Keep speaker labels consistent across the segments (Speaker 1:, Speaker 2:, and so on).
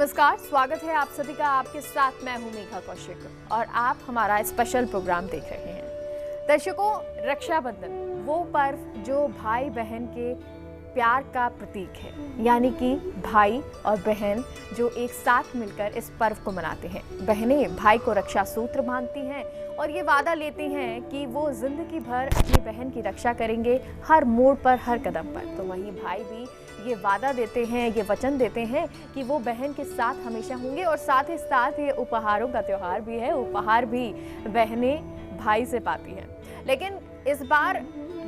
Speaker 1: नमस्कार, स्वागत है आप सभी का। आपके साथ मैं हूं मेघा कौशिक और आप हमारा स्पेशल प्रोग्राम देख रहे हैं। दर्शकों, रक्षाबंधन वो पर्व जो भाई बहन के प्यार का प्रतीक है, यानी कि भाई और बहन जो एक साथ मिलकर इस पर्व को मनाते हैं। बहनें भाई को रक्षा सूत्र बांधती हैं और ये वादा लेती हैं कि वो जिंदगी भर अपनी बहन की रक्षा करेंगे, हर मोड़ पर, हर कदम पर। तो वहीं भाई भी ये वादा देते हैं, ये वचन देते हैं कि वो बहन के साथ हमेशा होंगे। और साथ ही साथ ये उपहारों का त्योहार भी है, उपहार भी बहनें भाई से पाती हैं। लेकिन इस बार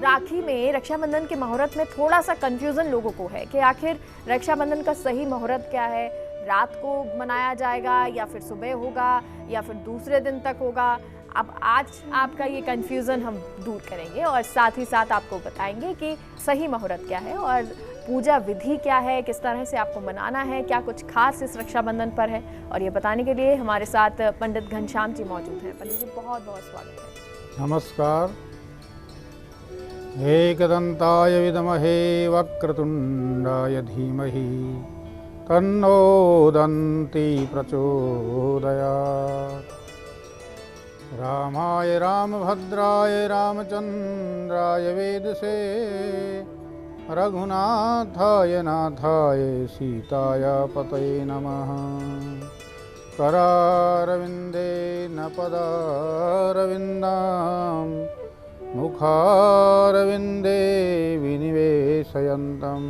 Speaker 1: राखी में रक्षाबंधन के मुहूर्त में थोड़ा सा कंफ्यूजन लोगों को है कि आखिर रक्षाबंधन का सही मुहूर्त क्या है, रात को मनाया जाएगा या फिर सुबह होगा या फिर दूसरे दिन तक होगा। अब आज आपका ये कंफ्यूजन हम दूर करेंगे और साथ ही साथ आपको बताएंगे कि सही मुहूर्त क्या है और पूजा विधि क्या है, किस तरह से आपको मनाना है, क्या कुछ खास इस रक्षाबंधन पर है। और ये बताने के लिए हमारे साथ पंडित घनश्याम जी मौजूद हैं। पंडित जी, बहुत बहुत स्वागत है।
Speaker 2: नमस्कार। एकदंताय विद्महे वक्रतुंडाय धीमहि तन्नो दन्ती प्रचोदयात्। रामाय रामभद्राय रामचंद्राय वेदसे रघुनाथाय नाथाय सीताय पतये नमः। करारविंदेन पदारविंदं मुखारविंदे विनिवेशयन्तं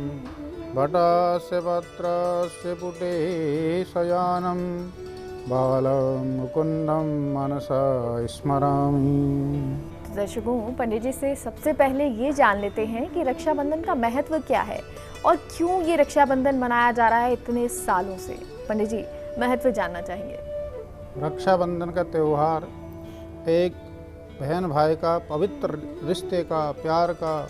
Speaker 2: वटस्य पत्रस्य पुटे शयानं बालं मुकुन्दं मनसा स्मरामि।
Speaker 1: दर्शकों, पंडित जी से सबसे पहले ये जान लेते हैं कि रक्षाबंधन का महत्व क्या है और क्यों ये रक्षाबंधन मनाया जा रहा है इतने सालों से। पंडित जी, महत्व जानना चाहेंगे।
Speaker 2: रक्षाबंधन का त्यौहार एक बहन भाई का पवित्र रिश्ते का, प्यार का,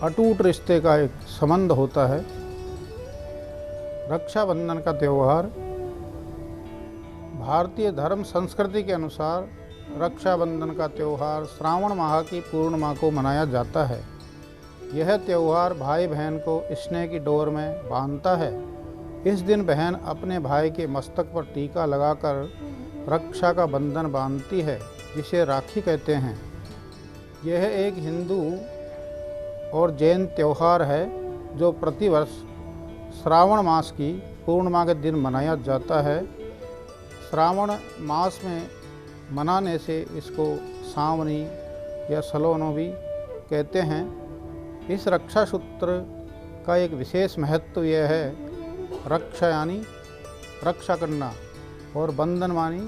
Speaker 2: अटूट रिश्ते का एक संबंध होता है। रक्षाबंधन का त्यौहार भारतीय धर्म संस्कृति के अनुसार रक्षाबंधन का त्यौहार श्रावण माह की पूर्णिमा को मनाया जाता है। यह त्यौहार भाई बहन को स्नेह की डोर में बांधता है। इस दिन बहन अपने भाई के मस्तक पर टीका लगाकर रक्षा का बंधन बांधती है, जिसे राखी कहते हैं। यह एक हिंदू और जैन त्यौहार है जो प्रतिवर्ष श्रावण मास की पूर्णिमा के दिन मनाया जाता है। श्रावण मास में मनाने से इसको सावनी या सलोनो भी कहते हैं। इस रक्षा सूत्र का एक विशेष महत्व यह है, रक्षा यानी रक्षा करना और बंधन मानी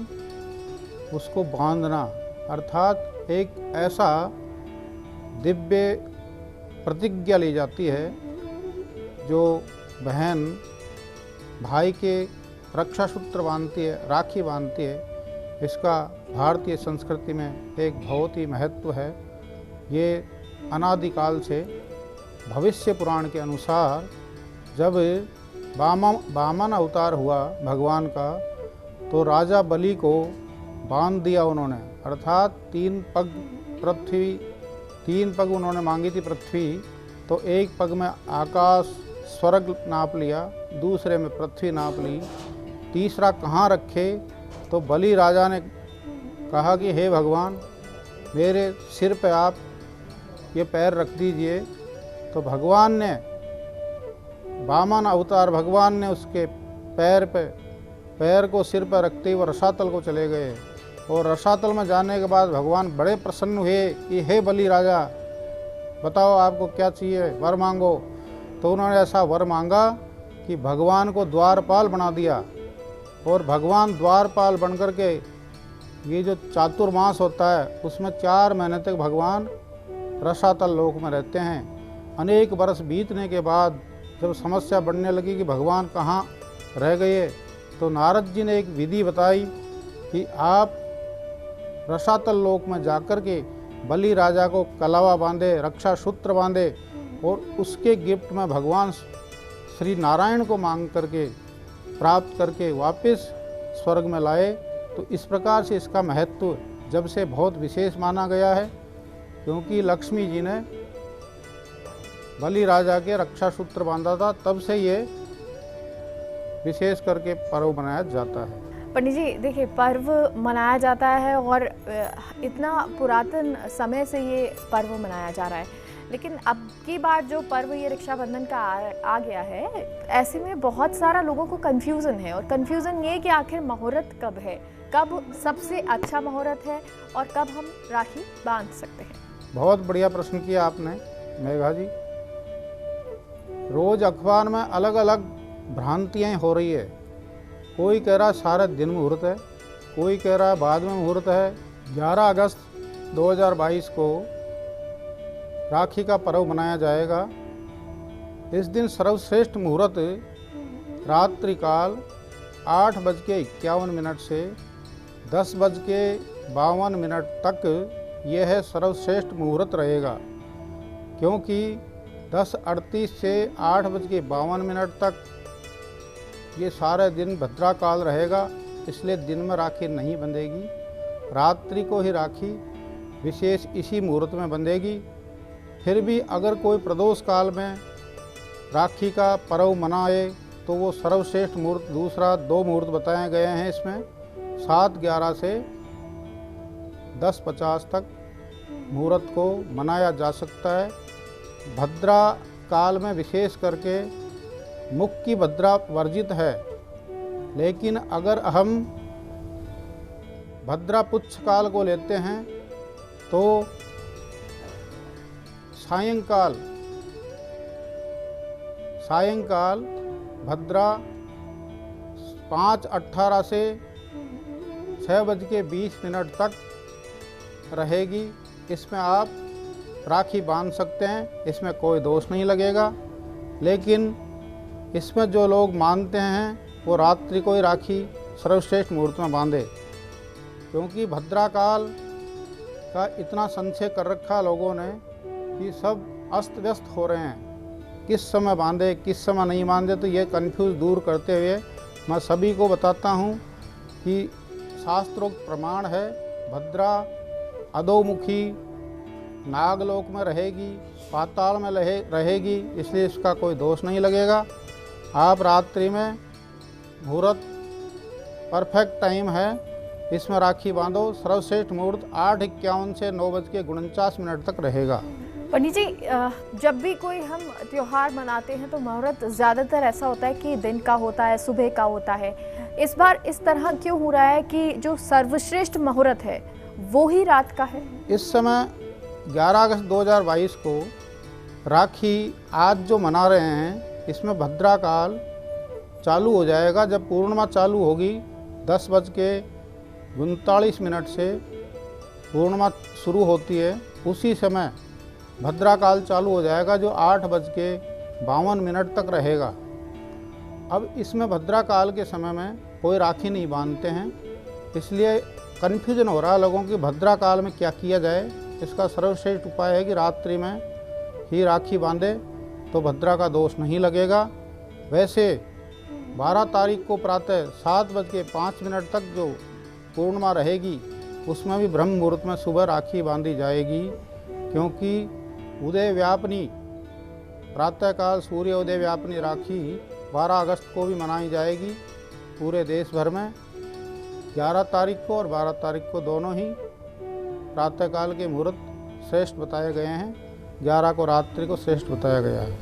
Speaker 2: उसको बांधना, अर्थात एक ऐसा दिव्य प्रतिज्ञा ली जाती है जो बहन भाई के रक्षा सूत्र बांधती है, राखी बांधती है। इसका भारतीय संस्कृति में एक बहुत ही महत्व है। ये अनादिकाल से भविष्य पुराण के अनुसार जब वामन अवतार हुआ भगवान का, तो राजा बलि को बांध दिया उन्होंने, अर्थात 3 पग उन्होंने मांगी थी पृथ्वी, तो एक पग में आकाश स्वर्ग नाप लिया, दूसरे में पृथ्वी नाप ली, तीसरा कहाँ रखे, तो बलि राजा ने कहा कि हे भगवान, मेरे सिर पे आप ये पैर रख दीजिए। तो भगवान ने, वामन अवतार भगवान ने उसके पैर को सिर पर रखते हुए रसातल को चले गए। और रसातल में जाने के बाद भगवान बड़े प्रसन्न हुए कि हे बलि राजा, बताओ आपको क्या चाहिए, वर मांगो। तो उन्होंने ऐसा वर मांगा कि भगवान को द्वारपाल बना दिया। और भगवान द्वारपाल बनकर के, ये जो चातुर्मास होता है उसमें 4 महीने तक भगवान रसातल लोक में रहते हैं। अनेक वर्ष बीतने के बाद जब समस्या बढ़ने लगी कि भगवान कहाँ रह गए, तो नारद जी ने एक विधि बताई कि आप रसातल लोक में जाकर के बलि राजा को कलावा बांधे, रक्षा सूत्र बांधे और उसके गिफ्ट में भगवान श्री नारायण को मांग करके प्राप्त करके वापस स्वर्ग में लाए। तो इस प्रकार से इसका महत्व जब से बहुत विशेष माना गया है, क्योंकि लक्ष्मी जी ने बलि राजा के रक्षा सूत्र बांधा था, तब से ये विशेष करके पर्व मनाया जाता है।
Speaker 1: पंडित जी देखिए, पर्व मनाया जाता है और इतना पुरातन समय से ये पर्व मनाया जा रहा है, लेकिन अब की बार जो पर्व ये रक्षाबंधन का आ गया है, ऐसे में बहुत सारा लोगों को कंफ्यूजन है। और कंफ्यूजन ये कि आखिर मुहूर्त कब है, कब सबसे अच्छा मुहूर्त है और कब हम राखी बांध सकते हैं।
Speaker 2: बहुत बढ़िया प्रश्न किया आपने मेघा जी। रोज अखबार में अलग अलग भ्रांतियाँ हो रही है। कोई कह रहा है सारा दिन मुहूर्त है, कोई कह रहा है बाद में मुहूर्त है। 11 अगस्त 2022 को राखी का पर्व मनाया जाएगा। इस दिन सर्वश्रेष्ठ मुहूर्त रात्रिकाल 8:51 से 10:52 तक यह सर्वश्रेष्ठ मुहूर्त रहेगा, क्योंकि 10:38 से 8:52 तक ये सारे दिन भद्रा काल रहेगा, इसलिए दिन में राखी नहीं बंधेगी। रात्रि को ही राखी विशेष इसी मुहूर्त में बंधेगी। फिर भी अगर कोई प्रदोष काल में राखी का पर्व मनाए तो वो सर्वश्रेष्ठ मुहूर्त दूसरा 2 मुहूर्त बताए गए हैं इसमें 7:11 से 10:50 तक मुहूर्त को मनाया जा सकता है। भद्रा काल में विशेष करके मुख की भद्रा वर्जित है, लेकिन अगर हम भद्रा पुच्छ काल को लेते हैं तो सायंकाल भद्रा 5:18 से 6:20 तक रहेगी। इसमें आप राखी बांध सकते हैं, इसमें कोई दोष नहीं लगेगा। लेकिन इसमें जो लोग मानते हैं वो रात्रि को ही राखी सर्वश्रेष्ठ मुहूर्त में बांधे, क्योंकि भद्रा काल का इतना संशय कर रखा लोगों ने कि सब अस्त व्यस्त हो रहे हैं, किस समय बांधे किस समय नहीं बांधे। तो ये कन्फ्यूज दूर करते हुए मैं सभी को बताता हूँ कि शास्त्रोक्त प्रमाण है, भद्रा अधोमुखी नागलोक में रहेगी, पाताल में रहेगी, इसलिए इसका कोई दोष नहीं लगेगा। आप रात्रि में मुहूर्त परफेक्ट टाइम है, इसमें राखी बांधो। सर्वश्रेष्ठ मुहूर्त 8:51 से 9:49 तक रहेगा।
Speaker 1: पंडित जी, जब भी कोई हम त्योहार मनाते हैं तो मुहूर्त ज़्यादातर ऐसा होता है कि दिन का होता है, सुबह का होता है। इस बार इस तरह क्यों हो रहा है कि जो सर्वश्रेष्ठ मुहूर्त है वो ही रात का है?
Speaker 2: इस समय 11 अगस्त 2022 को राखी आज जो मना रहे हैं, इसमें भद्रा काल चालू हो जाएगा। जब पूर्णिमा चालू होगी 10:39 से पूर्णिमा शुरू होती है, उसी समय भद्रा काल चालू हो जाएगा, जो 8:52 तक रहेगा। अब इसमें भद्रा काल के समय में कोई राखी नहीं बांधते हैं, इसलिए कन्फ्यूजन हो रहा है लोगों की भद्रा काल में क्या किया जाए। इसका सर्वश्रेष्ठ उपाय है कि रात्रि में ही राखी बांधे तो भद्रा का दोष नहीं लगेगा। वैसे 12 तारीख को प्रातः 7:05 तक जो पूर्णिमा रहेगी, उसमें भी ब्रह्म मुहूर्त में सुबह राखी बांधी जाएगी, क्योंकि उदय व्यापनी प्रातःकाल सूर्य उदय व्यापनी राखी 12 अगस्त को भी मनाई जाएगी पूरे देश भर में। 11 तारीख को और 12 तारीख को दोनों ही प्रातःकाल के मुहूर्त श्रेष्ठ बताए गए हैं, 11 को रात्रि को श्रेष्ठ बताया गया है।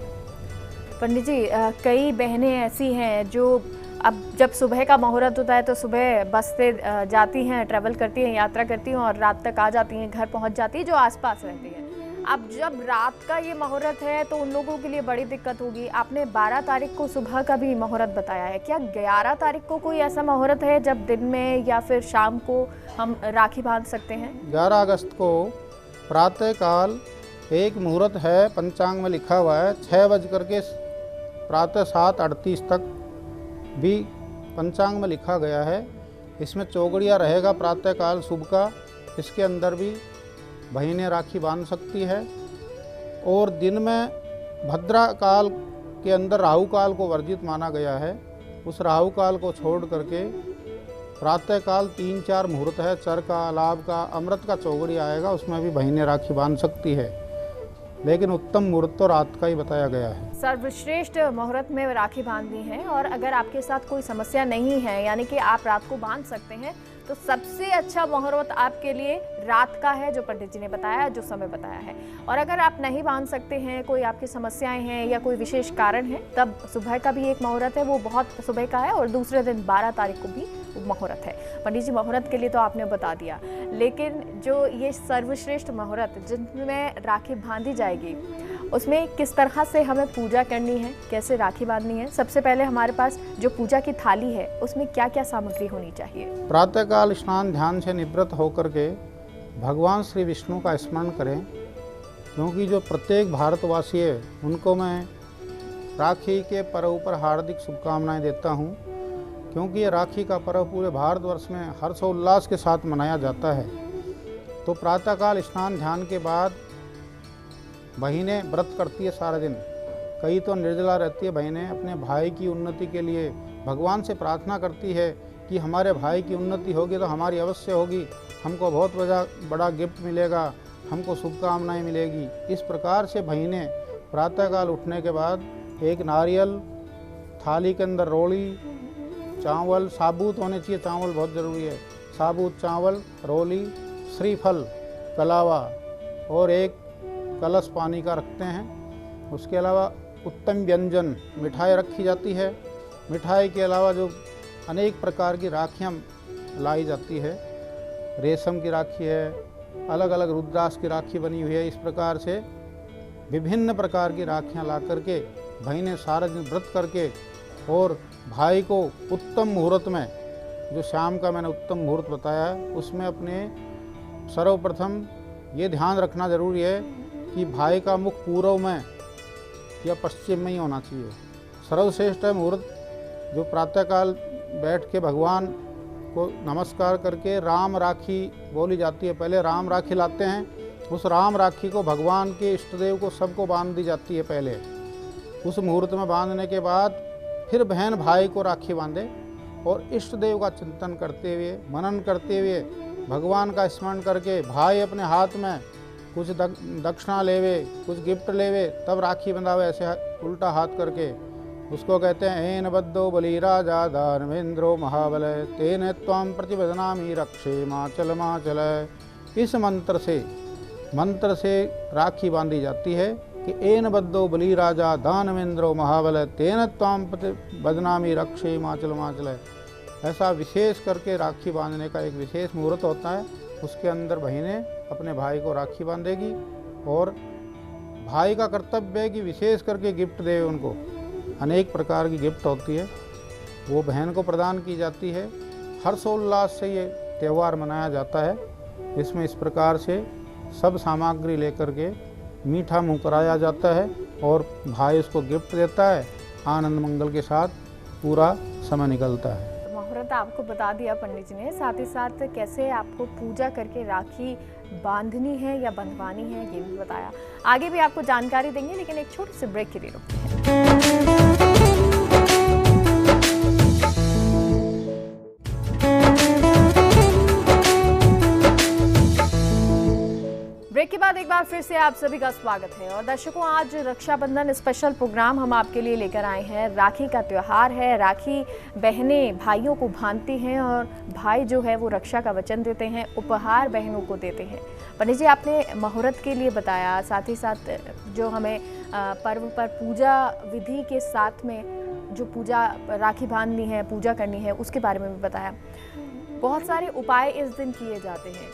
Speaker 1: पंडित जी, कई बहनें ऐसी हैं जो अब जब सुबह का मुहूर्त होता है तो सुबह बस से जाती हैं, ट्रैवल करती हैं, यात्रा करती हैं और रात तक आ जाती हैं, घर पहुंच जाती हैं, जो आसपास रहती हैं। अब जब रात का ये मुहूर्त है तो उन लोगों के लिए बड़ी दिक्कत होगी। आपने 12 तारीख को सुबह का भी मुहूर्त बताया है, क्या 11 तारीख को कोई ऐसा मुहूर्त है जब दिन में या फिर शाम को हम राखी बांध सकते हैं?
Speaker 2: 11 अगस्त को प्रातःकाल एक मुहूर्त है, पंचांग में लिखा हुआ है 6 प्रातः 7:38 तक भी पंचांग में लिखा गया है। इसमें चौगड़िया रहेगा प्रातःकाल शुभ का, इसके अंदर भी बहनें राखी बांध सकती है। और दिन में भद्रा काल के अंदर राहु काल को वर्जित माना गया है, उस राहु काल को छोड़ करके प्रातःकाल 3-4 मुहूर्त है, चर का, लाभ का, अमृत का चौगड़ी आएगा, उसमें भी बहनें राखी बांध सकती है। लेकिन उत्तम मुहूर्त तो रात का ही बताया गया है।
Speaker 1: सर्वश्रेष्ठ मुहूर्त में राखी बांधनी है, और अगर आपके साथ कोई समस्या नहीं है, यानी कि आप रात को बांध सकते हैं, तो सबसे अच्छा मुहूर्त आपके लिए रात का है, जो पंडित जी ने बताया, जो समय बताया है। और अगर आप नहीं बांध सकते हैं, कोई आपकी समस्याएं हैं या कोई विशेष कारण है, तब सुबह का भी एक मुहूर्त है, वो बहुत सुबह का है, और दूसरे दिन 12 तारीख को भी मुहूर्त है। पंडित जी मुहूर्त के लिए तो आपने बता दिया, लेकिन जो ये सर्वश्रेष्ठ मुहूर्त जिनमें राखी बांधी जाएगी, उसमें किस तरह से हमें पूजा करनी है, कैसे राखी बांधनी है? सबसे पहले हमारे पास जो पूजा की थाली है, उसमें क्या क्या सामग्री होनी चाहिए?
Speaker 2: प्रातःकाल स्नान ध्यान से निवृत्त होकर के भगवान श्री विष्णु का स्मरण करें, क्योंकि जो प्रत्येक भारतवासी है उनको मैं राखी के पर्व पर हार्दिक शुभकामनाएं देता हूं, क्योंकि ये राखी का पर्व पूरे भारतवर्ष में हर्षोल्लास के साथ मनाया जाता है। तो प्रातःकाल स्नान ध्यान के बाद बहनें व्रत करती है सारा दिन, कई तो निर्जला रहती है बहनें, अपने भाई की उन्नति के लिए भगवान से प्रार्थना करती है कि हमारे भाई की उन्नति होगी तो हमारी अवश्य होगी, हमको बहुत बड़ा गिफ्ट मिलेगा, हमको शुभकामनाएं मिलेगी। इस प्रकार से बहनें प्रातःकाल उठने के बाद एक नारियल, थाली के अंदर रोली, चावल, साबुत होने चाहिए, चावल बहुत ज़रूरी है, साबुत चावल, रोली, श्रीफल, कलावा और एक कलश पानी का रखते हैं। उसके अलावा उत्तम व्यंजन मिठाई रखी जाती है। मिठाई के अलावा जो अनेक प्रकार की राखियाँ लाई जाती है, रेशम की राखी है, अलग अलग रुद्राक्ष की राखी बनी हुई है। इस प्रकार से विभिन्न प्रकार की राखियाँ ला करके बहनें सारा दिन व्रत करके और भाई को उत्तम मुहूर्त में, जो शाम का मैंने उत्तम मुहूर्त बताया है, उसमें अपने सर्वप्रथम ये ध्यान रखना जरूरी है कि भाई का मुख पूर्व में या पश्चिम में ही होना चाहिए। सर्वश्रेष्ठ मुहूर्त जो प्रातःकाल बैठ के भगवान को नमस्कार करके राम राखी बोली जाती है। पहले राम राखी लाते हैं, उस राम राखी को भगवान के इष्टदेव को सबको बांध दी जाती है। पहले उस मुहूर्त में बांधने के बाद फिर बहन भाई को राखी बांधे और इष्ट देव का चिंतन करते हुए, मनन करते हुए, भगवान का स्मरण करके भाई अपने हाथ में कुछ दक्षिणा लेवे, कुछ गिफ्ट लेवे, तब राखी बंधावे, ऐसे उल्टा हाथ करके। उसको कहते हैं एन बद्धो बलि राजा धर्मेंद्रो महाबल तेन त्वाम प्रतिबदनामी रक्षे माचल माचल। इस मंत्र से राखी बांधी जाती है कि एन बद्धो बलि राजा दानवेंद्रो महाबल तेन त्वाम प्रतिबदनामी रक्षे माचल माचल। ऐसा विशेष करके राखी बांधने का एक विशेष मुहूर्त होता है। उसके अंदर बहनें अपने भाई को राखी बांधेगी और भाई का कर्तव्य है कि विशेष करके गिफ्ट दे। उनको अनेक प्रकार की गिफ्ट होती है, वो बहन को प्रदान की जाती है। हर्षोल्लास से ये त्यौहार मनाया जाता है। इसमें इस प्रकार से सब सामग्री लेकर के मीठा मुँह कराया जाता है और भाई उसको गिफ्ट देता है। आनंद मंगल के साथ पूरा समय निकलता है।
Speaker 1: मुहूर्त आपको बता दिया पंडित जी ने, साथ ही साथ कैसे आपको पूजा करके राखी बांधनी है या बंधवानी है ये भी बताया। आगे भी आपको जानकारी देंगे, लेकिन एक छोटे से ब्रेक के लिए रुकते हैं। ब्रेक के बाद एक बार फिर से आप सभी का स्वागत है। और दर्शकों, आज रक्षाबंधन स्पेशल प्रोग्राम हम आपके लिए लेकर आए हैं। राखी का त्यौहार है, राखी बहनें भाइयों को बांधती हैं और भाई जो है वो रक्षा का वचन देते हैं, उपहार बहनों को देते हैं। पंडित जी, आपने मुहूर्त के लिए बताया, साथ ही साथ जो हमें पर्व पर पूजा विधि के साथ में जो पूजा राखी बांधनी है, पूजा करनी है, उसके बारे में भी बताया। बहुत सारे उपाय इस दिन किए जाते हैं,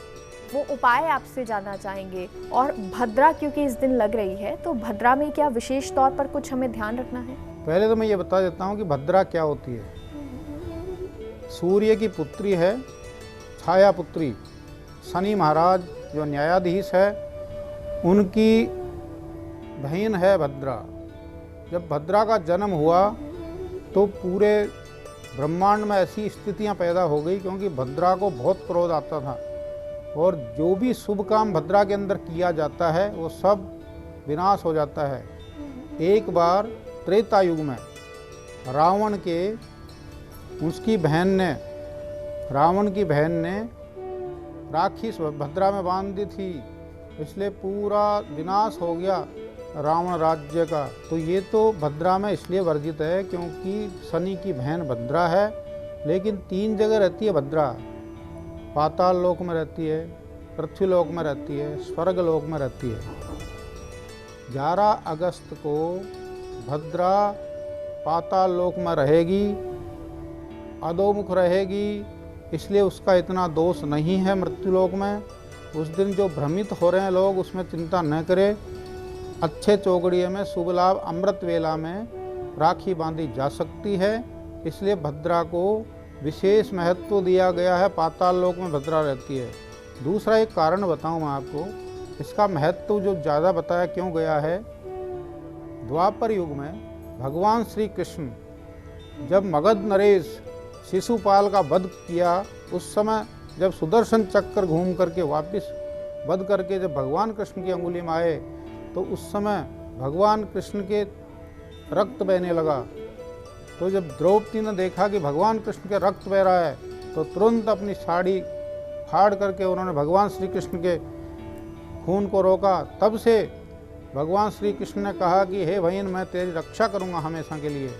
Speaker 1: वो उपाय आपसे जानना चाहेंगे। और भद्रा क्योंकि इस दिन लग रही है, तो भद्रा में क्या विशेष तौर पर कुछ हमें ध्यान रखना है?
Speaker 2: पहले तो मैं ये बता देता हूँ कि भद्रा क्या होती है। सूर्य की पुत्री है, छाया पुत्री। शनि महाराज जो न्यायाधीश है, उनकी बहन है भद्रा। जब भद्रा का जन्म हुआ तो पूरे ब्रह्मांड में ऐसी स्थितियाँ पैदा हो गई, क्योंकि भद्रा को बहुत क्रोध आता था और जो भी शुभ काम भद्रा के अंदर किया जाता है वो सब विनाश हो जाता है। एक बार त्रेता युग में रावण की बहन ने राखी भद्रा में बांध दी थी, इसलिए पूरा विनाश हो गया। रावण राज्य का, तो ये तो भद्रा में इसलिए वर्जित है क्योंकि शनि की बहन भद्रा है, लेकिन 3 जगह रहती है भद्रा। पाताल लोक में रहती है, पृथ्वी लोक में रहती है, स्वर्ग लोक में रहती है। 11 अगस्त को भद्रा पाताल लोक में रहेगी, अधोमुख रहेगी, इसलिए उसका इतना दोष नहीं है मृत्यु लोक में। उस दिन जो भ्रमित हो रहे हैं लोग, उसमें चिंता न करें। अच्छे चौगड़िए में शुभ लाभ अमृत वेला में राखी बांधी जा सकती है, इसलिए भद्रा को विशेष महत्व दिया गया है। पाताल लोक में भद्रा रहती है। दूसरा एक कारण बताऊं मैं आपको, इसका महत्व जो ज़्यादा बताया क्यों गया है। द्वापर युग में भगवान श्री कृष्ण जब मगध नरेश शिशुपाल का वध किया, उस समय जब सुदर्शन चक्र घूम करके वापस वध करके जब भगवान कृष्ण की अंगुली में आए, तो उस समय भगवान कृष्ण के रक्त बहने लगा। तो जब द्रौपदी ने देखा कि भगवान कृष्ण के रक्त बह रहा है, तो तुरंत अपनी साड़ी फाड़ करके उन्होंने भगवान श्री कृष्ण के खून को रोका। तब से भगवान श्री कृष्ण ने कहा कि हे बहन, मैं तेरी रक्षा करूंगा हमेशा के लिए।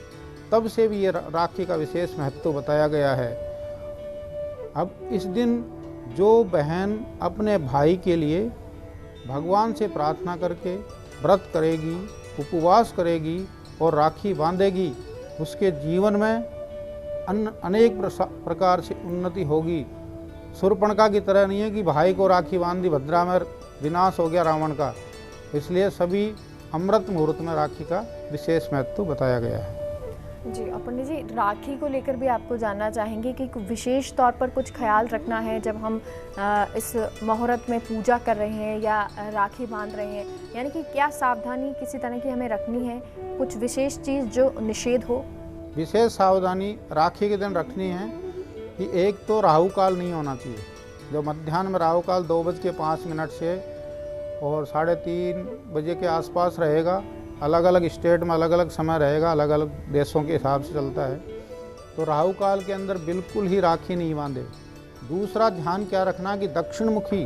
Speaker 2: तब से भी ये राखी का विशेष महत्व बताया गया है। अब इस दिन जो बहन अपने भाई के लिए भगवान से प्रार्थना करके व्रत करेगी, उपवास करेगी और राखी बांधेगी, उसके जीवन में अनेक प्रकार से उन्नति होगी। शूर्पणखा की तरह नहीं है कि भाई को राखी बांधी, भद्रा में विनाश हो गया रावण का। इसलिए सभी अमृत मुहूर्त में राखी का विशेष महत्व बताया गया है।
Speaker 1: जी, और पंडित जी, राखी को लेकर भी आपको जानना चाहेंगे कि विशेष तौर पर कुछ ख्याल रखना है जब हम इस मुहूर्त में पूजा कर रहे हैं या राखी बांध रहे हैं, यानी कि क्या सावधानी किसी तरह की हमें रखनी है, कुछ विशेष चीज़ जो निषेध हो?
Speaker 2: विशेष सावधानी राखी के दिन रखनी है कि एक तो राहु काल नहीं होना चाहिए। जो मध्याह्न में राहु काल 2:05 से और 3:30 बजे के आसपास रहेगा। अलग अलग स्टेट में अलग अलग समय रहेगा, अलग अलग देशों के हिसाब से चलता है। तो राहु काल के अंदर बिल्कुल ही राखी नहीं बांधे। दूसरा ध्यान क्या रखना कि दक्षिणमुखी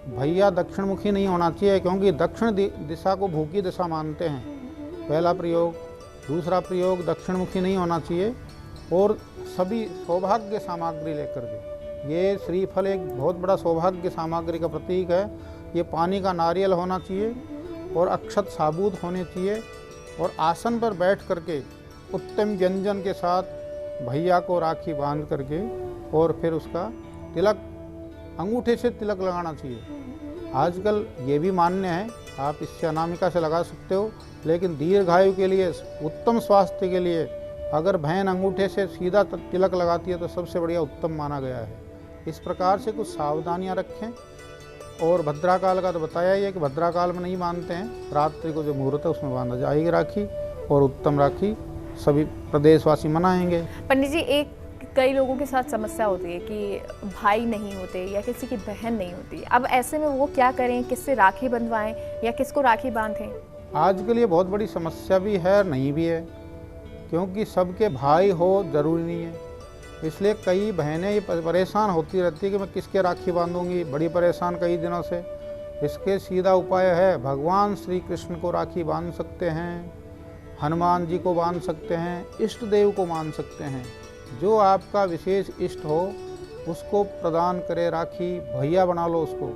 Speaker 2: भैया दक्षिणमुखी नहीं होना चाहिए, क्योंकि दक्षिण दिशा को भूखी दिशा मानते हैं, पहला प्रयोग। दूसरा प्रयोग दक्षिणमुखी नहीं होना चाहिए। और सभी सौभाग्य सामग्री लेकर के, ये श्रीफल एक बहुत बड़ा सौभाग्य सामग्री का प्रतीक है। ये पानी का नारियल होना चाहिए और अक्षत साबुत होने चाहिए। और आसन पर बैठ करके उत्तम व्यंजन के साथ भैया को राखी बांध करके और फिर उसका तिलक, अंगूठे से तिलक लगाना चाहिए। आजकल ये भी मान्य है, आप इससे अनामिका से लगा सकते हो, लेकिन दीर्घायु के लिए, उत्तम स्वास्थ्य के लिए अगर बहन अंगूठे से सीधा तिलक लगाती है तो सबसे बढ़िया उत्तम माना गया है। इस प्रकार से कुछ सावधानियां रखें। और भद्राकाल का तो बताया ही है कि भद्राकाल में नहीं बांधते हैं, रात्रि को जो मुहूर्त है उसमें बांधा जाएगी राखी, और उत्तम राखी सभी प्रदेशवासी मनाएंगे।
Speaker 1: पंडित जी, कई लोगों के साथ समस्या होती है कि भाई नहीं होते या किसी की बहन नहीं होती। अब ऐसे में वो क्या करें, किससे राखी बंधवाएं या किसको राखी बांधें?
Speaker 2: आजकल ये बहुत बड़ी समस्या भी है, नहीं भी है, क्योंकि सबके भाई हो जरूरी नहीं है। इसलिए कई बहनें ये परेशान होती रहती है कि मैं किसके राखी बांधूंगी, बड़ी परेशान कई दिनों से। इसके सीधा उपाय है, भगवान श्री कृष्ण को राखी बांध सकते हैं, हनुमान जी को बांध सकते हैं, इष्ट देव को मान सकते हैं। जो आपका विशेष इष्ट हो उसको प्रदान करे राखी, भैया बना लो उसको।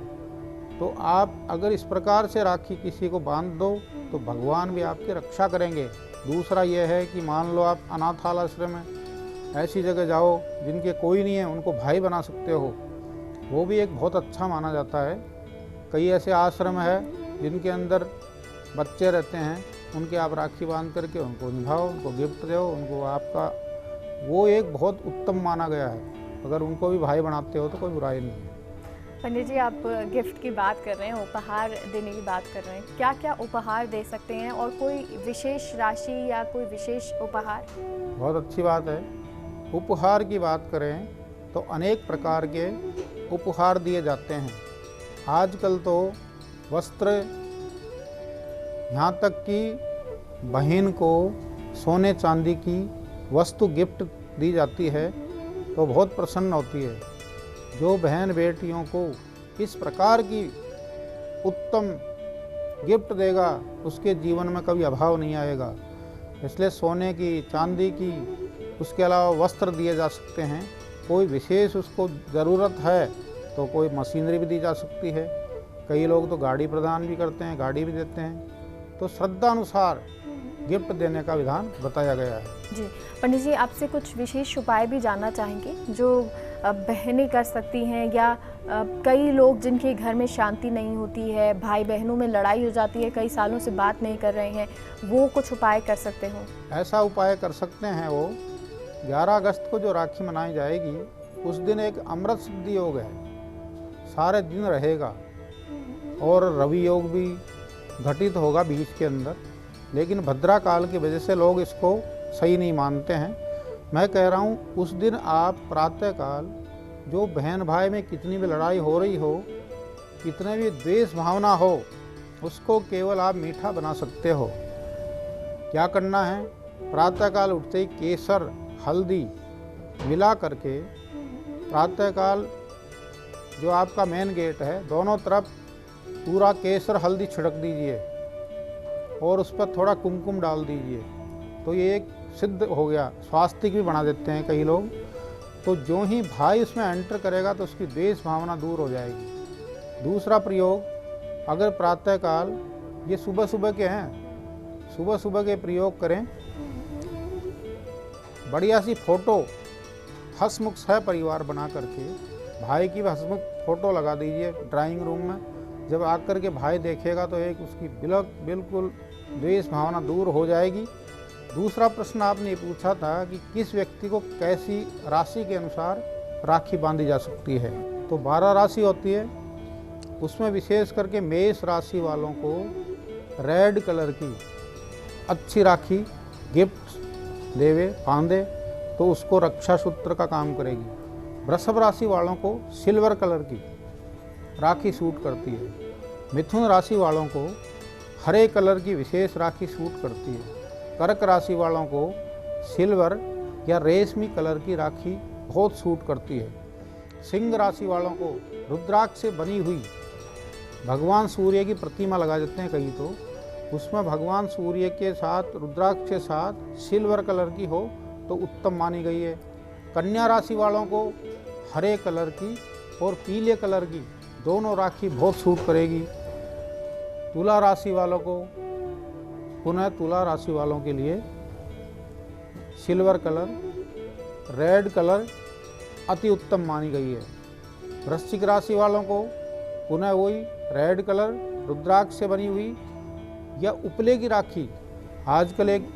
Speaker 2: तो आप अगर इस प्रकार से राखी किसी को बांध दो तो भगवान भी आपकी रक्षा करेंगे। दूसरा यह है कि मान लो आप अनाथाल आश्रम में ऐसी जगह जाओ जिनके कोई नहीं है, उनको भाई बना सकते हो, वो भी एक बहुत अच्छा माना जाता है। कई ऐसे आश्रम है जिनके अंदर बच्चे रहते हैं, उनके आप राखी बांध करके उनको निभाओ, उनको गिफ्ट दो, उनको आपका, वो एक बहुत उत्तम माना गया है। अगर उनको भी भाई बनाते हो तो कोई बुराई नहीं है।
Speaker 1: पंडित जी, आप गिफ्ट की बात कर रहे हैं, उपहार देने की बात कर रहे हैं, क्या क्या उपहार दे सकते हैं और कोई विशेष राशि या कोई विशेष उपहार?
Speaker 2: बहुत अच्छी बात है। उपहार की बात करें तो अनेक प्रकार के उपहार दिए जाते हैं। आजकल तो वस्त्र, यहाँ तक कि बहन को सोने चांदी की वस्तु गिफ्ट दी जाती है तो बहुत प्रसन्न होती है। जो बहन बेटियों को इस प्रकार की उत्तम गिफ्ट देगा उसके जीवन में कभी अभाव नहीं आएगा। इसलिए सोने की, चांदी की, उसके अलावा वस्त्र दिए जा सकते हैं। कोई विशेष उसको ज़रूरत है तो कोई मशीनरी भी दी जा सकती है। कई लोग तो गाड़ी प्रदान भी करते हैं, गाड़ी भी देते हैं। तो श्रद्धा अनुसार गिफ्ट देने का विधान बताया गया है।
Speaker 1: जी पंडित जी, आपसे कुछ विशेष उपाय भी जानना चाहेंगे जो बहनें कर सकती हैं, या कई लोग जिनके घर में शांति नहीं होती है, भाई बहनों में लड़ाई हो जाती है, कई सालों से बात नहीं कर रहे हैं, वो कुछ उपाय कर सकते हो?
Speaker 2: ऐसा उपाय कर सकते हैं वो 11 अगस्त को जो राखी मनाई जाएगी उस दिन एक अमृत सिद्धि योग है, सारे दिन रहेगा और रवि योग भी घटित होगा बीच के अंदर। लेकिन भद्रा काल की वजह से लोग इसको सही नहीं मानते हैं। मैं कह रहा हूँ उस दिन आप प्रातःकाल जो बहन भाई में कितनी भी लड़ाई हो रही हो, कितने भी द्वेष भावना हो, उसको केवल आप मीठा बना सकते हो। क्या करना है, प्रातःकाल उठते ही केसर हल्दी मिला करके प्रातःकाल जो आपका मेन गेट है दोनों तरफ पूरा केसर हल्दी छिड़क दीजिए और उस पर थोड़ा कुमकुम डाल दीजिए। तो ये एक सिद्ध हो गया। स्वास्तिक भी बना देते हैं कई लोग। तो जो ही भाई उसमें एंटर करेगा तो उसकी द्वेष भावना दूर हो जाएगी। दूसरा प्रयोग, अगर प्रातःकाल, ये सुबह सुबह के हैं, सुबह सुबह के प्रयोग करें। बढ़िया सी फोटो हंसमुख सह परिवार बना करके भाई की हंसमुख फोटो लगा दीजिए ड्राइंग रूम में। जब आकर के भाई देखेगा तो एक उसकी बिल्कुल द्वेष भावना दूर हो जाएगी। दूसरा प्रश्न आपने ये पूछा था कि किस व्यक्ति को कैसी राशि के अनुसार राखी बांधी जा सकती है। तो 12 राशि होती है, उसमें विशेष करके मेष राशि वालों को रेड कलर की अच्छी राखी गिफ्ट देवे बांधे तो उसको रक्षा सूत्र का काम करेगी। वृषभ राशि वालों को सिल्वर कलर की राखी सूट करती है। मिथुन राशि वालों को हरे कलर की विशेष राखी सूट करती है। कर्क राशि वालों को सिल्वर या रेशमी कलर की राखी बहुत सूट करती है। सिंह राशि वालों को रुद्राक्ष से बनी हुई भगवान सूर्य की प्रतिमा लगा देते हैं कई, तो उसमें भगवान सूर्य के साथ रुद्राक्ष के साथ सिल्वर कलर की हो तो उत्तम मानी गई है। कन्या राशि वालों को हरे कलर की और पीले कलर की दोनों राखी बहुत सूट करेगी। तुला राशि वालों को, पुनः तुला राशि वालों के लिए सिल्वर कलर, रेड कलर अति उत्तम मानी गई है। वृश्चिक राशि वालों को पुनः वही रेड कलर रुद्राक्ष से बनी हुई या उपले की राखी। आजकल एक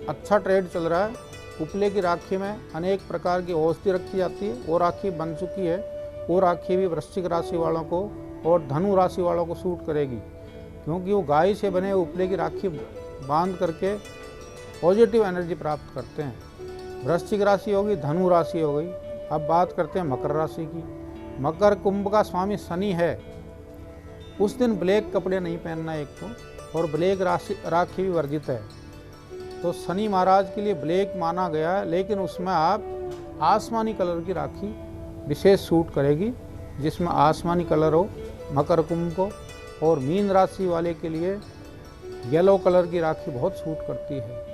Speaker 2: अच्छा ट्रेंड चल रहा है, उपले की राखी में अनेक प्रकार की औषधि रखी जाती है। वो राखी बन चुकी है, वो राखी भी वृश्चिक राशि वालों को और धनु राशि वालों को सूट करेगी, क्योंकि वो गाय से बने उपले की राखी बांध करके पॉजिटिव एनर्जी प्राप्त करते हैं। वृश्चिक राशि होगी, धनु राशि हो गई। अब बात करते हैं मकर राशि की। मकर कुंभ का स्वामी शनि है। उस दिन ब्लैक कपड़े नहीं पहनना एक तो, और ब्लैक राखी भी वर्जित है। तो शनि महाराज के लिए ब्लैक माना गया है, लेकिन उसमें आप आसमानी कलर की राखी विशेष सूट करेगी, जिसमें आसमानी कलर हो मकर कुंभ को। और मीन राशि वाले के लिए येलो कलर की राखी बहुत सूट करती है।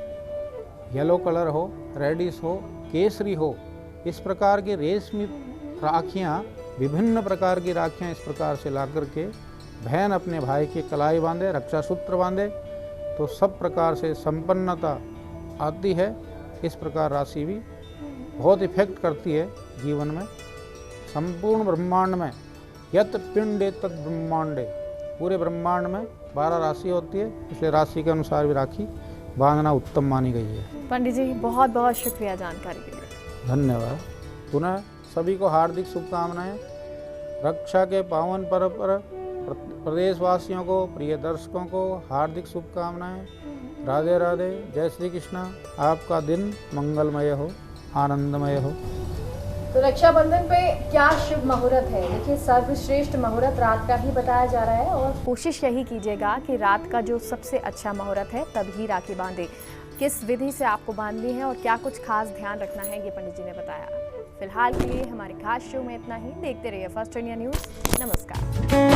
Speaker 2: येलो कलर हो, रेडिश हो, केसरी हो, इस प्रकार की रेशमी राखियाँ, विभिन्न प्रकार की राखियाँ इस प्रकार से ला करके बहन अपने भाई की कलाई बांधे, रक्षा सूत्र बांधे तो सब प्रकार से संपन्नता आती है। इस प्रकार राशि भी बहुत इफेक्ट करती है जीवन में। संपूर्ण ब्रह्मांड में यत पिंडे तद ब्रह्मांडे, पूरे ब्रह्मांड में 12 राशि होती है, इसलिए राशि के अनुसार भी राखी बांधना उत्तम मानी गई है।
Speaker 1: पंडित जी बहुत बहुत शुक्रिया जानकारी के लिए।
Speaker 2: धन्यवाद। पुनः सभी को हार्दिक शुभकामनाएं। रक्षा के पावन पर्व पर प्रदेशवासियों को, प्रिय दर्शकों को हार्दिक शुभकामनाएं। राधे राधे, जय श्री कृष्णा। आपका दिन मंगलमय हो, आनंदमय हो।
Speaker 1: तो रक्षाबंधन पे क्या शुभ मुहूर्त है? देखिए, सर्वश्रेष्ठ मुहूर्त रात का ही बताया जा रहा है और कोशिश यही कीजिएगा कि रात का जो सबसे अच्छा मुहूर्त है तभी राखी बांधे। किस विधि से आपको बांधनी है और क्या कुछ खास ध्यान रखना है, ये पंडित जी ने बताया। फिलहाल के लिए हमारे खास शो में इतना ही। देखते रहिए फर्स्ट इंडिया न्यूज़। नमस्कार।